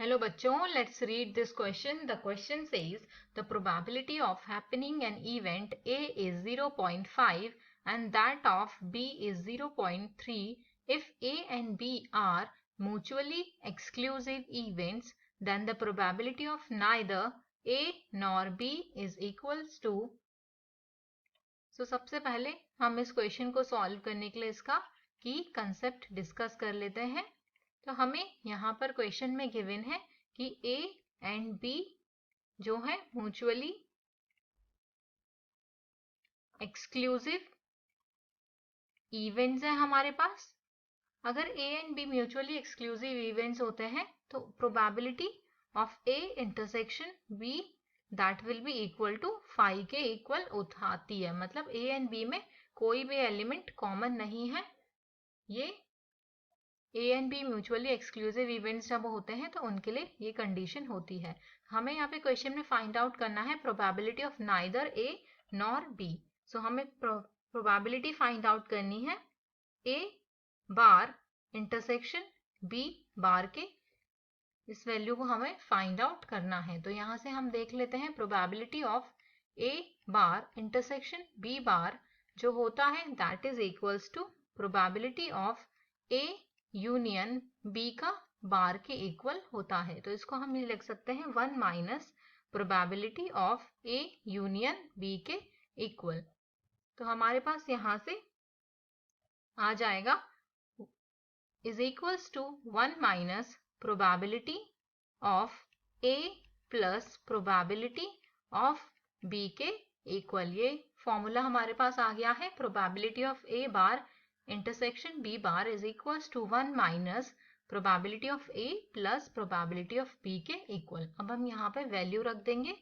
Hello बच्चों, let's read this question. The question says the probability of happening an event A is 0.5 and that of B is 0.3 if A and B are mutually exclusive events, then the probability of neither A nor B is equals to. So सबसे पहले हम इस question को solve करने के लिए इसका की कंसेप्ट डिस्कस कर लेते हैं। तो हमें यहाँ पर क्वेश्चन में गिवन है कि A एंड B जो है म्यूचुअली एक्सक्लूसिव इवेंट्स है हमारे पास। अगर A and B mutually exclusive events होते हैं तो probability of A intersection B that will be equal to 5 के इक्वल आती है। मतलब A एंड B में कोई भी एलिमेंट कॉमन नहीं है। ये A and B mutually exclusive events जब होते हैं तो उनके लिए ये कंडीशन होती है। हमें यहाँ पे क्वेश्चन में फाइंड आउट करना है probability of neither A nor B. So हमें प्रोबेबिलिटी फाइंड आउट करनी है ए बार इंटरसेक्शन बी बार के, इस वैल्यू को हमें फाइंड आउट करना है। तो यहाँ से हम देख लेते हैं probability of A bar intersection B bar जो होता है that is equals to probability of A union B का बार के इक्वल होता है। तो इसको हम ये लिख सकते हैं 1 minus probability of A union B के इक्वल। तो हमारे पास यहाँ से आ जाएगा is equals to 1 minus probability of A plus probability of B के इक्वल। ये फॉर्मूला हमारे पास आ गया है। Probability of A bar intersection B bar is equals to 1 minus probability of A plus probability of B के equal. अब हम यहाँ पे वैल्यू रख देंगे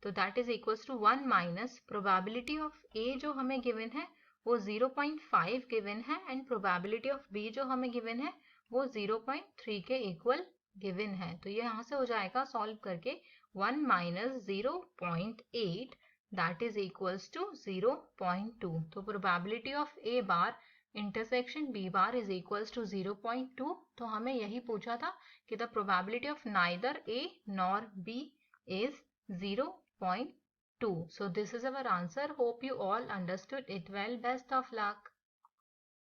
तो that is equals to 1 minus probability of A जो हमें गिवन है वो 0.5 गिवन है एंड प्रोबेबिलिटी ऑफ बी जो हमें गिवन है वो 0.3 के इक्वल गिवन है। तो ये यहाँ से हो जाएगा सॉल्व करके 1 minus 0.8 that is equals to 0.2। तो probability of A bar intersection B bar is equals to 0.2। तो हमें यही पूछा था कि the probability of neither A nor B is 0.2। So this is our answer. Hope you all understood it well. Best of luck.